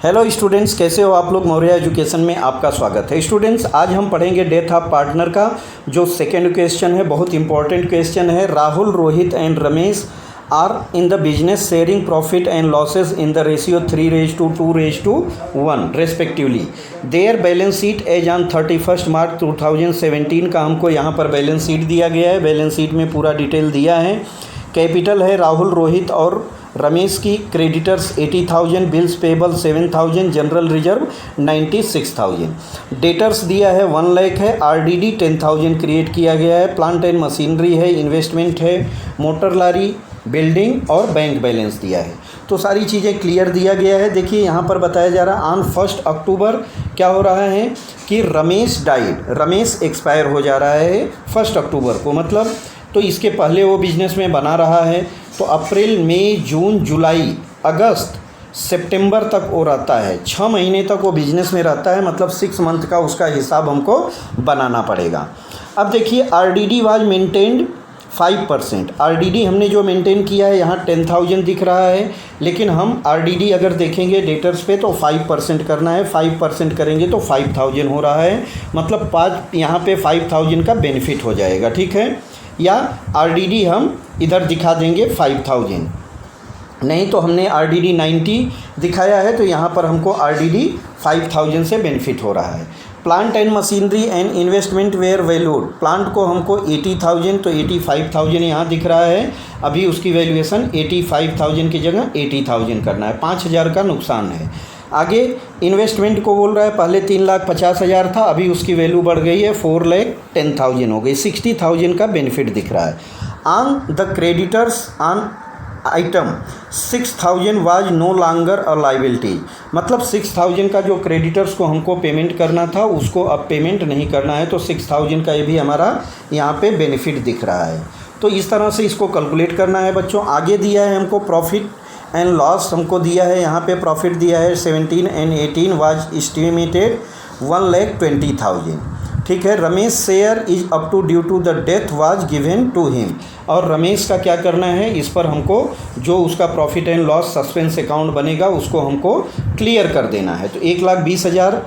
Hello students, कैसे हो आप लोग। मौर्य एजुकेशन में आपका स्वागत है। स्टूडेंट्स, आज हम पढ़ेंगे डेथ ऑफ पार्टनर का जो सेकेंड क्वेश्चन है, बहुत इंपॉर्टेंट क्वेश्चन है। Rahul, Rohit and Ramesh are in the business sharing profit and losses in the ratio 3:2:1 respectively. Their balance sheet as on 31 March 2017 का हमको यहाँ पर बैलेंस शीट दिया गया है। बैलेंस शीट में पूरा डिटेल दिया है। कैपिटल है राहुल, रोहित और रमेश की। Creditors 80,000, bills payable 7,000, general reserve 96,000। Debtors दिया है 1 लाख है। आरडीडी 10,000 क्रिएट किया गया है। प्लांट एंड मशीनरी है, इन्वेस्टमेंट है, मोटर लॉरी, बिल्डिंग और बैंक बैलेंस दिया है। तो सारी चीज़ें क्लियर दिया गया है। देखिए यहाँ पर बताया जा रहा है ऑन 1 अक्टूबर क्या हो रहा है कि रमेश डाइड, रमेश एक्सपायर हो जा रहा है 1 अक्टूबर को। मतलब तो इसके पहले वो बिजनेस में बना रहा है, तो अप्रैल, मई, जून, जुलाई, अगस्त, सितंबर तक वो रहता है। 6 महीने तक वो बिजनेस में रहता है। मतलब 6 मंथ का उसका हिसाब हमको बनाना पड़ेगा। अब देखिए आरडीडी वाज मेंटेन्ड 5%। आरडीडी हमने जो मेंटेन किया है यहाँ 10,000 दिख रहा है, लेकिन हम आरडीडी अगर देखेंगे डेटर्स पे तो 5% करना है। 5% करेंगे तो 5,000 हो रहा है। मतलब 5 यहाँ पे 5,000 का बेनिफिट हो जाएगा, ठीक है। या आरडीडी हम इधर दिखा देंगे 5,000, नहीं तो हमने आरडीडी 90 दिखाया है, तो यहाँ पर हमको आरडीडी 5,000 से बेनिफिट हो रहा है। Plant and machinery and investment were valued, plant को हमको 80,000 तो 85,000 यहाँ दिख रहा है। अभी उसकी वैल्यूएशन 85,000 की जगह 80,000 करना है। 5,000 का नुकसान है। आगे इन्वेस्टमेंट को बोल रहा है, पहले 3,50,000 था, अभी उसकी वैल्यू बढ़ गई है 4,10,000 हो गई। 60,000 का बेनिफिट दिख रहा है। On the creditors on item 6,000 was no longer a liability. मतलब 6,000 का जो क्रेडिटर्स को हमको पेमेंट करना था उसको अब पेमेंट नहीं करना है, तो 6,000 का ये भी हमारा यहाँ पे बेनिफिट दिख रहा है। तो इस तरह से इसको कैलकुलेट करना है बच्चों। आगे दिया है हमको प्रॉफिट एंड लॉस, हमको दिया है यहाँ पे प्रॉफिट दिया है 17 एंड 18 वाज एस्टिमेटेड 1,20,000, ठीक है। Ramesh share is up to due to the death was given to him. और रमेश का क्या करना है, इस पर हमको जो उसका profit and loss suspense account बनेगा उसको हमको क्लियर कर देना है। तो 1,20,000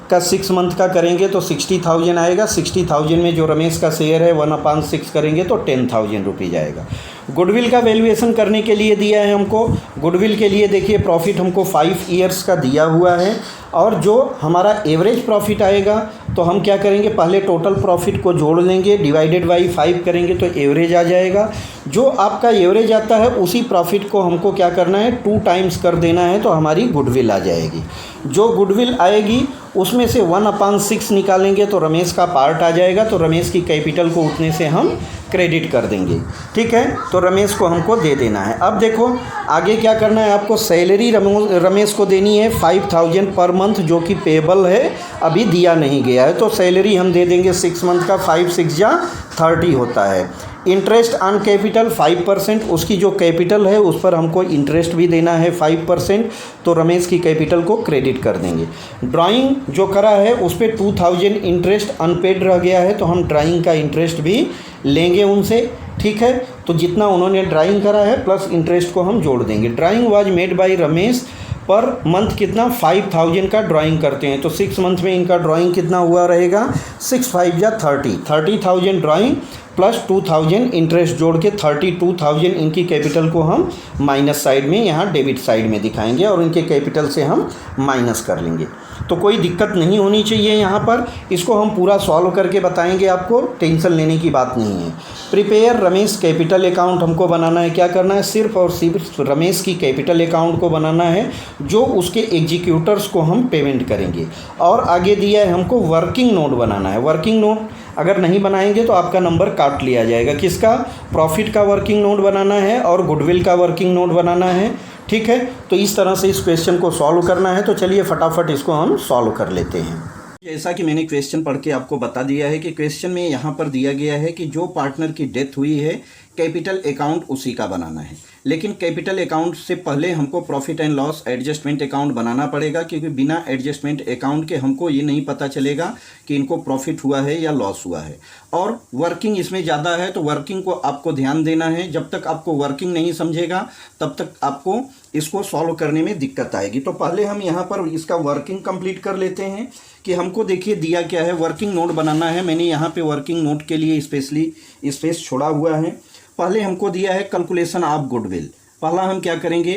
का 6 मंथ का करेंगे तो 60,000 आएगा। 60,000 में जो रमेश का शेयर है 1/6 करेंगे तो 10,000 रुपीज़ आएगा। गुडविल का वैल्यूएशन करने के लिए दिया है हमको। गुडविल के लिए देखिए प्रॉफिट हमको 5 ईयर्स का दिया हुआ है, और जो हमारा एवरेज प्रॉफिट आएगा तो हम क्या करेंगे, पहले टोटल प्रॉफिट को जोड़ लेंगे, डिवाइडेड बाई 5 करेंगे तो एवरेज आ जाएगा। जो आपका एवरेज आता है उसी प्रॉफिट को हमको क्या करना है, 2 टाइम्स कर देना है, तो हमारी गुडविल आ जाएगी। जो गुडविल आएगी उसमें से 1/6 निकालेंगे तो रमेश का पार्ट आ जाएगा, तो रमेश की कैपिटल को उतने से हम क्रेडिट कर देंगे, ठीक है। तो रमेश को हमको दे देना है। अब देखो आगे क्या करना है, आपको सैलरी रमेश को देनी है 5,000 पर मंथ, जो कि पेबल है, अभी दिया नहीं गया है। तो सैलरी हम दे देंगे 6 मंथ का। 5 6 जा 30 होता है। इंटरेस्ट ऑन कैपिटल 5%, उसकी जो कैपिटल है उस पर हमको इंटरेस्ट भी देना है 5%, तो रमेश की कैपिटल को क्रेडिट कर देंगे। ड्राइंग जो करा है उस पर 2,000 इंटरेस्ट अनपेड रह गया है, तो हम ड्राइंग का इंटरेस्ट भी लेंगे उनसे, ठीक है। तो जितना उन्होंने ड्राइंग करा है प्लस इंटरेस्ट को हम जोड़ देंगे। Drawing was made by Ramesh per month कितना, 5,000 का ड्राइंग करते हैं, तो 6 मंथ में इनका ड्राइंग कितना हुआ रहेगा, 6 5 जा 30, 30,000 ड्राइंग प्लस 2,000 इंटरेस्ट जोड़ के 32,000 इनकी कैपिटल को हम माइनस साइड में, यहाँ डेबिट साइड में दिखाएंगे, और इनके कैपिटल से हम माइनस कर लेंगे। तो कोई दिक्कत नहीं होनी चाहिए यहाँ पर। इसको हम पूरा सॉल्व करके बताएंगे, आपको टेंशन लेने की बात नहीं है। प्रिपेयर रमेश कैपिटल अकाउंट हमको बनाना है। क्या करना है, सिर्फ और सिर्फ रमेश की कैपिटल अकाउंट को बनाना है, जो उसके एग्जीक्यूटर्स को हम पेमेंट करेंगे। और आगे दिया है हमको वर्किंग नोट बनाना है। वर्किंग नोट अगर नहीं बनाएंगे तो आपका नंबर काट लिया जाएगा। किसका, प्रॉफिट का वर्किंग नोट बनाना है और गुडविल का वर्किंग नोट बनाना है, ठीक है। तो इस तरह से इस क्वेश्चन को सॉल्व करना है। तो चलिए फटाफट इसको हम सॉल्व कर लेते हैं। जैसा कि मैंने क्वेश्चन पढ़ के आपको बता दिया है कि क्वेश्चन में यहाँ पर दिया गया है कि जो पार्टनर की डेथ हुई है कैपिटल अकाउंट उसी का बनाना है। लेकिन कैपिटल अकाउंट से पहले हमको profit and loss adjustment account बनाना पड़ेगा, क्योंकि बिना एडजस्टमेंट अकाउंट के हमको ये नहीं पता चलेगा कि इनको प्रॉफिट हुआ है या लॉस हुआ है। और वर्किंग इसमें ज़्यादा है, तो वर्किंग को आपको ध्यान देना है। जब तक आपको वर्किंग नहीं समझेगा तब तक आपको इसको सॉल्व करने में दिक्कत आएगी। तो पहले हम यहाँ पर इसका वर्किंग कंप्लीट कर लेते हैं कि हमको देखिए दिया क्या है। वर्किंग नोट बनाना है, मैंने यहाँ पे वर्किंग नोट के लिए स्पेशली स्पेस छोड़ा हुआ है। पहले हमको दिया है कैलकुलेशन ऑफ गुडविल। पहला हम क्या करेंगे,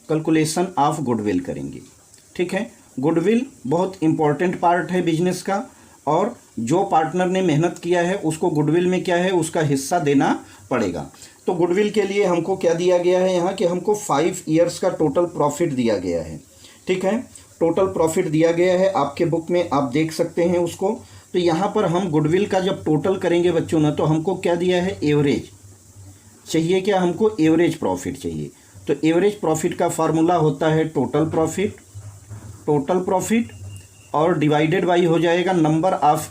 कैलकुलेशन ऑफ गुडविल करेंगे। ठीक है, गुडविल बहुत इंपॉर्टेंट पार्ट है बिजनेस का, और जो पार्टनर ने मेहनत किया है उसको गुडविल में क्या है, उसका हिस्सा देना पड़ेगा। तो गुडविल के लिए हमको क्या दिया गया है यहाँ कि हमको 5 ईयर्स का टोटल प्रॉफिट दिया गया है। ठीक है, टोटल प्रॉफिट दिया गया है, आपके बुक में आप देख सकते हैं उसको। तो यहाँ पर हम गुडविल का जब टोटल करेंगे बच्चों ने, तो हमको क्या दिया है, एवरेज चाहिए। क्या हमको एवरेज प्रॉफिट चाहिए। तो एवरेज प्रॉफिट का फार्मूला होता है टोटल प्रॉफिट और डिवाइडेड बाई हो जाएगा नंबर ऑफ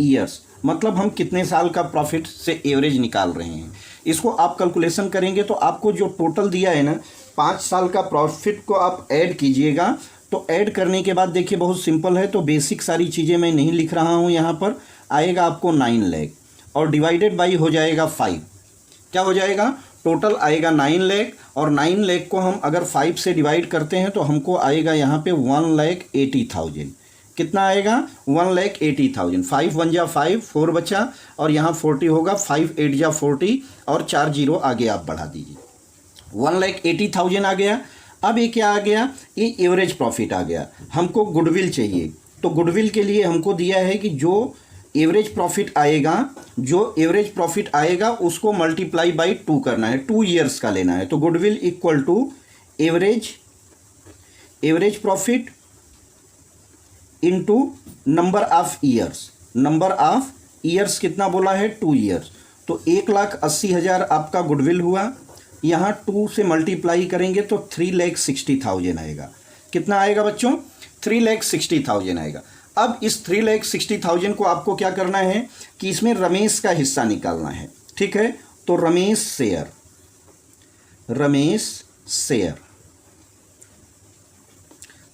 ईयर्स, मतलब हम कितने साल का प्रॉफिट से एवरेज निकाल रहे हैं। इसको आप कैलकुलेशन करेंगे तो आपको जो टोटल दिया है ना, 5 साल का प्रॉफिट को आप ऐड कीजिएगा। तो ऐड करने के बाद देखिए बहुत सिंपल है, तो बेसिक सारी चीज़ें मैं नहीं लिख रहा हूँ यहाँ पर, आएगा आपको 9 लाख और डिवाइडेड बाई हो जाएगा 5। क्या हो जाएगा, टोटल आएगा 9 लाख, और 9 लाख को हम अगर 5 से डिवाइड करते हैं तो हमको आएगा यहाँ पे 1,80,000। कितना आएगा, 1,80,000। 5 1 जा 5, 4 बचा, और यहाँ 40 होगा, 5 8 जा 40, और 4 जीरो आगे आप बढ़ा दीजिए, 1,80,000 आ गया। अब ये क्या आ गया, ये एवरेज प्रॉफिट आ गया। हमको गुडविल चाहिए, तो गुडविल के लिए हमको दिया है कि जो एवरेज प्रॉफिट आएगा उसको मल्टीप्लाई बाई 2 करना है, 2 ईयर्स का लेना है। तो goodwill equal to average profit into number of years कितना बोला है, 2 ईयर्स। तो 1,80,000 आपका गुडविल हुआ, यहाँ 2 से मल्टीप्लाई करेंगे तो 3,60,000 आएगा। कितना आएगा बच्चों, 3,60,000 आएगा। अब इस 3,60,000 को आपको क्या करना है कि इसमें रमेश का हिस्सा निकालना है। ठीक है, तो रमेश शेयर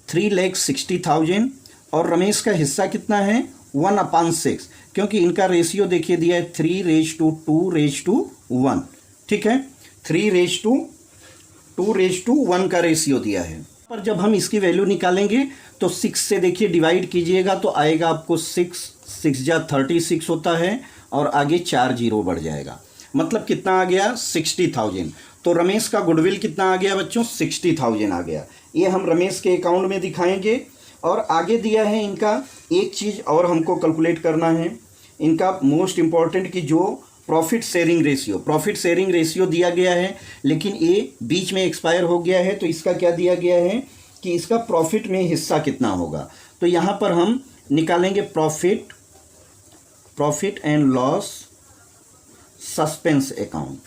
3,60,000, और रमेश का हिस्सा कितना है, 1/6, क्योंकि इनका रेशियो देखिए दिया है 3:2:1। ठीक है, 3:2:1 का रेशियो दिया है। पर जब हम इसकी वैल्यू निकालेंगे तो 6 से देखिए डिवाइड कीजिएगा तो आएगा आपको 6 जा 36 होता है, और आगे 4 जीरो बढ़ जाएगा, मतलब कितना आ गया, 60,000। तो रमेश का गुडविल कितना आ गया बच्चों, 60,000 आ गया। ये हम रमेश के अकाउंट में दिखाएंगे। और आगे दिया है इनका एक चीज़ और हमको कैलकुलेट करना है, इनका मोस्ट इम्पॉर्टेंट कि जो प्रॉफिट शेयरिंग रेशियो दिया गया है, लेकिन ये बीच में एक्सपायर हो गया है। तो इसका क्या दिया गया है कि इसका प्रॉफिट में हिस्सा कितना होगा। तो यहाँ पर हम निकालेंगे profit and loss suspense account,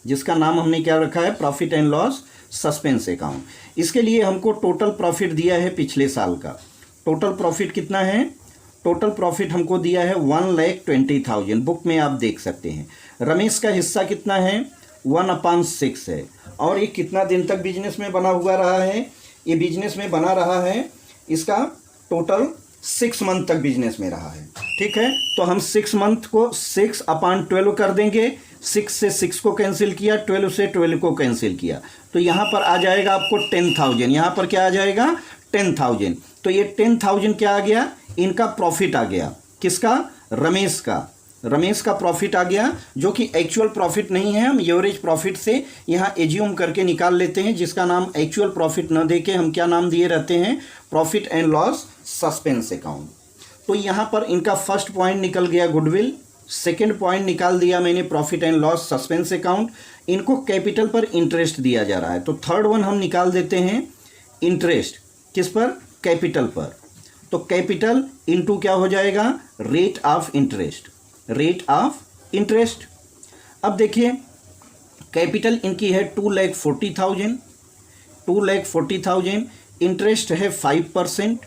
जिसका नाम हमने क्या रखा है, profit and loss suspense account. इसके लिए हमको टोटल प्रॉफिट दिया है पिछले साल का। टोटल प्रॉफिट कितना है, टोटल प्रॉफिट हमको दिया है 1,20,000, बुक में आप देख सकते हैं। रमेश का हिस्सा कितना है, 1/6 है। और ये कितना दिन तक बिजनेस में बना हुआ रहा है, ये बिजनेस में बना रहा है, इसका टोटल 6 मंथ तक बिजनेस में रहा है। ठीक है, तो हम 6 मंथ को 6/12 कर देंगे। 6 से 6 को कैंसिल किया, 12 से 12 को कैंसिल किया, तो यहाँ पर आ जाएगा आपको 10,000। यहाँ पर क्या आ जाएगा, 10,000। तो ये 10,000 क्या आ गया, इनका प्रॉफिट आ गया। किसका, रमेश का प्रॉफिट आ गया, जो कि एक्चुअल प्रॉफिट नहीं है। हम एवरेज प्रॉफिट से यहाँ एज्यूम करके निकाल लेते हैं, जिसका नाम एक्चुअल प्रॉफिट न देके हम क्या नाम दिए रहते हैं, profit and loss suspense account. तो यहाँ पर इनका फर्स्ट पॉइंट निकल गया गुडविल, सेकेंड पॉइंट निकाल दिया मैंने profit and loss suspense account. इनको कैपिटल पर इंटरेस्ट दिया जा रहा है, तो थर्ड वन हम निकाल देते हैं इंटरेस्ट, किस पर, कैपिटल पर। तो कैपिटल इनटू क्या हो जाएगा, रेट ऑफ इंटरेस्ट। अब देखिए कैपिटल इनकी है 2,40,000, इंटरेस्ट है 5%।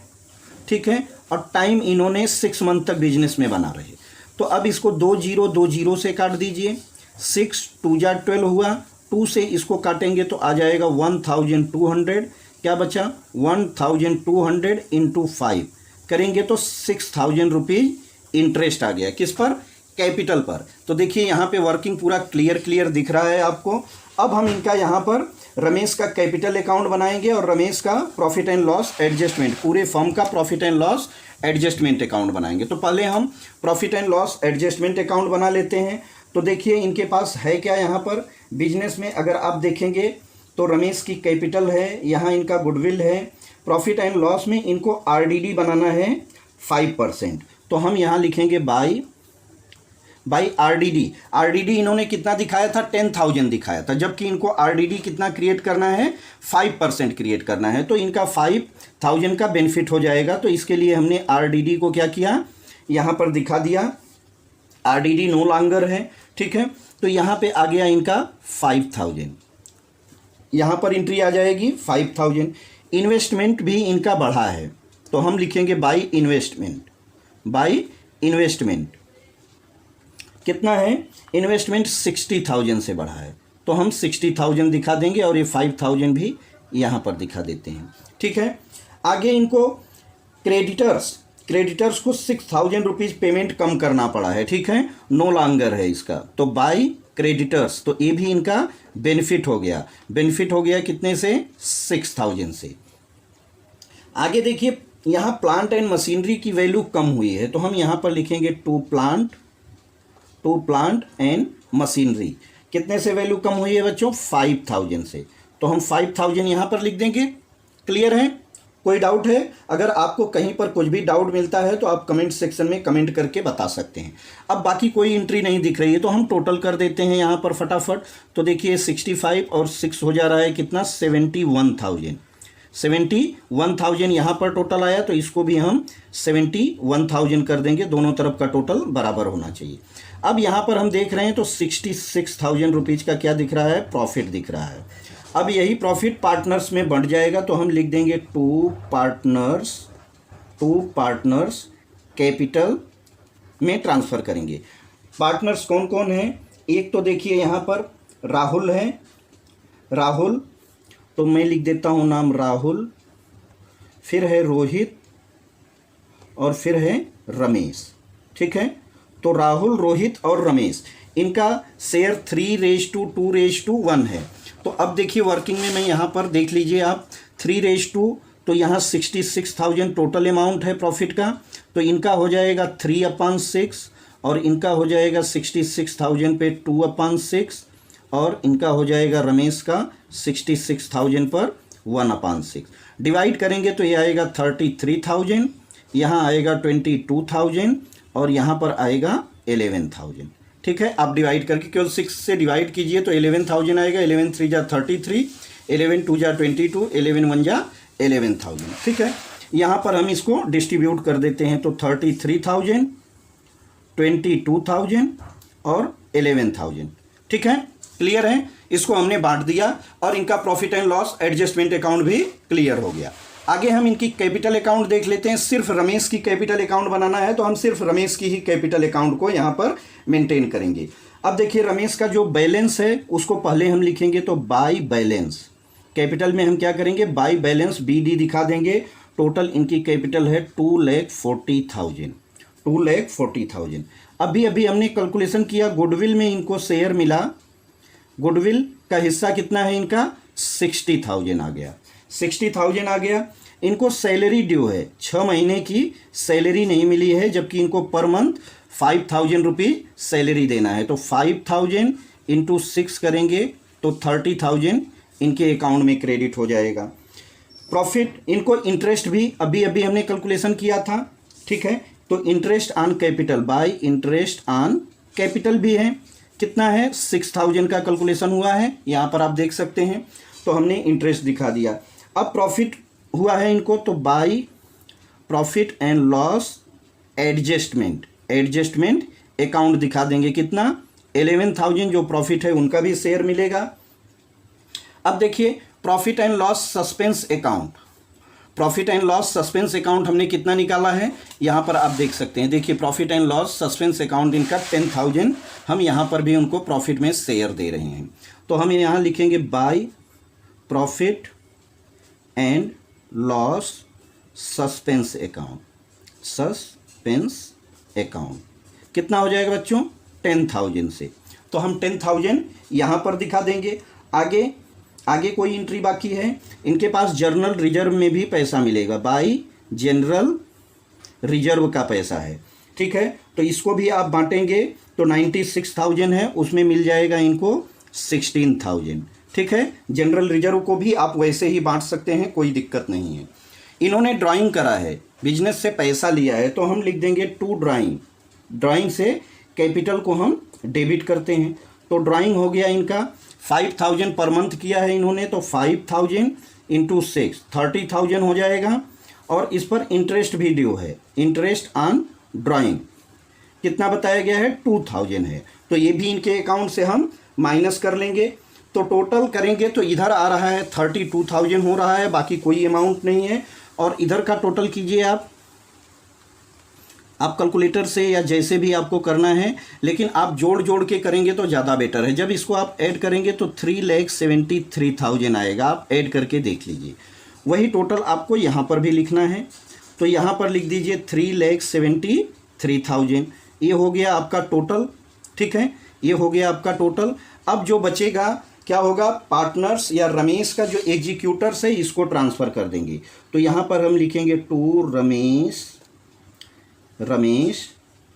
ठीक है, और टाइम इन्होंने 6 मंथ तक बिजनेस में बना रहे। तो अब इसको 2 से काट दीजिए, 6 2 जा 12 हुआ, 2 से इसको काटेंगे तो आ जाएगा 1200, क्या बचा 1200 इंटू 5 करेंगे तो 6000 रुपीज़ इंटरेस्ट आ गया, किस पर, कैपिटल पर। तो देखिए यहाँ पे वर्किंग पूरा क्लियर दिख रहा है आपको। अब हम इनका यहाँ पर रमेश का कैपिटल अकाउंट बनाएंगे और रमेश का प्रॉफिट एंड लॉस एडजस्टमेंट, पूरे फर्म का profit and loss adjustment account बनाएंगे। तो पहले हम profit and loss adjustment account बना लेते हैं। तो देखिए इनके पास है क्या, यहाँ पर बिजनेस में अगर आप देखेंगे तो रमेश की कैपिटल है, यहाँ इनका गुडविल है। प्रॉफिट एंड लॉस में इनको आरडीडी बनाना है 5%, तो हम यहाँ लिखेंगे बाई आरडीडी इन्होंने कितना दिखाया था, 10,000 दिखाया था, जबकि इनको आरडीडी कितना क्रिएट करना है, 5% क्रिएट करना है। तो इनका 5,000 का बेनिफिट हो जाएगा। तो इसके लिए हमने आरडीडी को क्या किया, यहाँ पर दिखा दिया, आरडीडी नो लॉन्गर है, ठीक है। तो यहाँ पे आ गया इनका 5,000, यहाँ पर एंट्री आ जाएगी 5,000। इन्वेस्टमेंट भी इनका बढ़ा है, तो हम लिखेंगे बाई इन्वेस्टमेंट कितना है, इन्वेस्टमेंट 60,000 से बढ़ा है, तो हम 60,000 दिखा देंगे और ये 5,000 भी यहाँ पर दिखा देते हैं, ठीक है। आगे इनको क्रेडिटर्स को 6,000 रुपीज़ पेमेंट कम करना पड़ा है, ठीक है, नो लॉन्गर है इसका, तो बाई क्रेडिटर्स, तो ये भी इनका बेनिफिट हो गया कितने से, 6,000 से। आगे देखिए यहाँ प्लांट एंड मशीनरी की वैल्यू कम हुई है, तो हम यहाँ पर लिखेंगे टू प्लांट एंड मशीनरी, कितने से वैल्यू कम हुई है बच्चों, 5,000 से, तो हम 5,000 यहाँ पर लिख देंगे। क्लियर है, कोई डाउट है? अगर आपको कहीं पर कुछ भी डाउट मिलता है तो आप कमेंट सेक्शन में कमेंट करके बता सकते हैं। अब बाकी कोई एंट्री नहीं दिख रही है तो हम टोटल कर देते हैं यहाँ पर फटाफट। तो देखिए 65 और 6 हो जा रहा है कितना, 71,000 यहाँ पर टोटल आया, तो इसको भी हम 71,000 कर देंगे, दोनों तरफ का टोटल बराबर होना चाहिए। अब यहाँ पर हम देख रहे हैं तो 66,000 रुपीज़ का क्या दिख रहा है, प्रॉफिट दिख रहा है। अब यही प्रॉफिट पार्टनर्स में बढ़ जाएगा, तो हम लिख देंगे टू पार्टनर्स कैपिटल में ट्रांसफ़र करेंगे। पार्टनर्स कौन कौन है, एक तो देखिए यहाँ पर राहुल है, राहुल, तो मैं लिख देता हूँ नाम राहुल, फिर है रोहित और फिर है रमेश, ठीक है। तो राहुल, रोहित और रमेश, इनका शेयर 3:2:1 है। तो अब देखिए वर्किंग में मैं यहाँ पर देख लीजिए आप 3:2, तो यहाँ 66,000 टोटल अमाउंट है प्रॉफिट का, तो इनका हो जाएगा 3/6 और इनका हो जाएगा 66,000 पे 2/6 और इनका हो जाएगा रमेश का 66,000 पर 1/6। डिवाइड करेंगे तो ये आएगा 33,000, यहाँ आएगा 22,000 और यहाँ पर आएगा 11,000, ठीक है। आप डिवाइड करके केवल 6 से डिवाइड कीजिए तो 11,000 आएगा, 11 3 जा 33, 11 2 जा 22, 11 1 जा 11,000, ठीक है। यहाँ पर हम इसको डिस्ट्रीब्यूट कर देते हैं, तो 33,000, 22,000 और 11,000, ठीक है। क्लियर है, इसको हमने बांट दिया और इनका profit and loss adjustment account भी क्लियर हो गया। आगे हम इनकी कैपिटल अकाउंट देख लेते हैं। सिर्फ रमेश की कैपिटल अकाउंट बनाना है तो हम सिर्फ रमेश की ही कैपिटल अकाउंट को यहाँ पर मेंटेन करेंगे। अब देखिए रमेश का जो बैलेंस है उसको पहले हम लिखेंगे तो बाई बैलेंस, कैपिटल में हम क्या करेंगे, बाई बैलेंस BD दिखा देंगे। टोटल इनकी कैपिटल है 2,40,000। अभी हमने कैलकुलेशन किया, गुडविल में इनको शेयर मिला, गुडविल का हिस्सा कितना है इनका, 60,000 आ गया, 60,000 आ गया। इनको सैलरी ड्यू है, 6 महीने की सैलरी नहीं मिली है, जबकि इनको पर मंथ 5,000 रुपीज़ सैलरी देना है। तो 5,000 इंटू 6 करेंगे तो 30,000 इनके अकाउंट में क्रेडिट हो जाएगा। प्रॉफिट, इनको इंटरेस्ट भी अभी हमने कैलकुलेशन किया था, ठीक है। तो interest on capital, bye interest on capital भी है, कितना है, 6,000 का कैलकुलेशन हुआ है, यहाँ पर आप देख सकते हैं। तो हमने इंटरेस्ट दिखा दिया। अब प्रॉफिट हुआ है इनको, तो by profit and loss adjustment account दिखा देंगे, कितना, 11,000 जो प्रॉफिट है उनका भी शेयर मिलेगा। अब देखिए profit and loss suspense account, profit and loss suspense account हमने कितना निकाला है, यहाँ पर आप देख सकते हैं। देखिए profit and loss suspense account इनका 10,000, हम यहाँ पर भी उनको प्रॉफिट में शेयर दे रहे हैं। तो हम यहाँ लिखेंगे by profit and loss suspense account, suspense account कितना हो जाएगा बच्चों 10,000 से। तो हम 10,000 यहाँ पर दिखा देंगे। आगे कोई एंट्री बाकी है, इनके पास जर्नल रिजर्व में भी पैसा मिलेगा, बाई जनरल रिजर्व का पैसा है, ठीक है। तो इसको भी आप बांटेंगे तो 96,000 है, उसमें मिल जाएगा इनको 16,000, ठीक है। जनरल रिजर्व को भी आप वैसे ही बांट सकते हैं, कोई दिक्कत नहीं है। इन्होंने ड्राइंग करा है, बिजनेस से पैसा लिया है, तो हम लिख देंगे टू ड्राइंग। ड्राइंग से कैपिटल को हम डेबिट करते हैं। तो ड्राइंग हो गया इनका 5,000 पर मंथ किया है इन्होंने, तो 5,000 इंटू 6 30,000 हो जाएगा। और इस पर इंटरेस्ट भी ड्यू है, इंटरेस्ट ऑन ड्राइंग कितना बताया गया है 2,000 है। तो ये भी इनके अकाउंट से हम माइनस कर लेंगे। तो टोटल करेंगे तो इधर आ रहा है 32,000 हो रहा है, बाकी कोई अमाउंट नहीं है। और इधर का टोटल कीजिए आप कैलकुलेटर से या जैसे भी आपको करना है, लेकिन आप जोड़ के करेंगे तो ज़्यादा बेटर है। जब इसको आप ऐड करेंगे तो 3,73,000 आएगा, आप ऐड करके देख लीजिए। वही टोटल आपको यहाँ पर भी लिखना है, तो यहाँ पर लिख दीजिए 3,73,000। ये हो गया आपका टोटल, ठीक है, ये हो गया आपका टोटल। अब जो बचेगा क्या होगा, पार्टनर्स या रमेश का जो एग्जीक्यूटर्स है इसको ट्रांसफ़र कर देंगे। तो यहाँ पर हम लिखेंगे टू रमेश,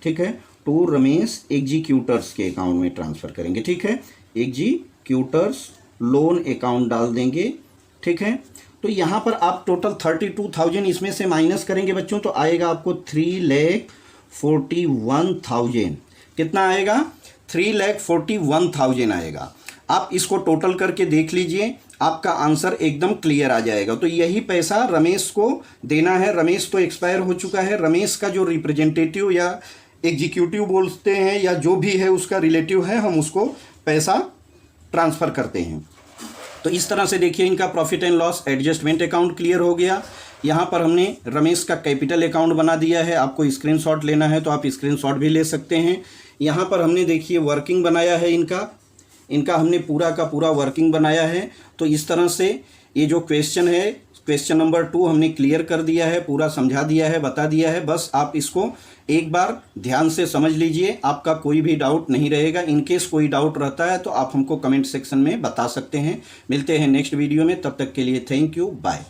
ठीक है, टू रमेश एग्जीक्यूटर्स के अकाउंट में ट्रांसफ़र करेंगे, ठीक है। एग्जीक्यूटर्स लोन अकाउंट डाल देंगे, ठीक है। तो यहाँ पर आप टोटल 32,000 इसमें से माइनस करेंगे बच्चों, तो आएगा आपको 3,41,000। कितना आएगा 3,41,000 आएगा। आप इसको टोटल करके देख लीजिए, आपका आंसर एकदम क्लियर आ जाएगा। तो यही पैसा रमेश को देना है। रमेश तो एक्सपायर हो चुका है, रमेश का जो रिप्रेजेंटेटिव या एग्जीक्यूटिव बोलते हैं या जो भी है उसका रिलेटिव है, हम उसको पैसा ट्रांसफ़र करते हैं। तो इस तरह से देखिए इनका profit and loss adjustment account clear हो गया। यहाँ पर हमने रमेश का कैपिटल अकाउंट बना दिया है। आपको स्क्रीनशॉट लेना है तो आप स्क्रीनशॉट भी ले सकते हैं। यहाँ पर हमने देखिए वर्किंग बनाया है, इनका हमने पूरा का पूरा वर्किंग बनाया है। तो इस तरह से ये जो क्वेश्चन है, क्वेश्चन नंबर 2 हमने क्लियर कर दिया है, पूरा समझा दिया है, बता दिया है। बस आप इसको एक बार ध्यान से समझ लीजिए, आपका कोई भी डाउट नहीं रहेगा। इनकेस कोई डाउट रहता है तो आप हमको कमेंट सेक्शन में बता सकते हैं। मिलते हैं नेक्स्ट वीडियो में, तब तक के लिए थैंक यू, बाय।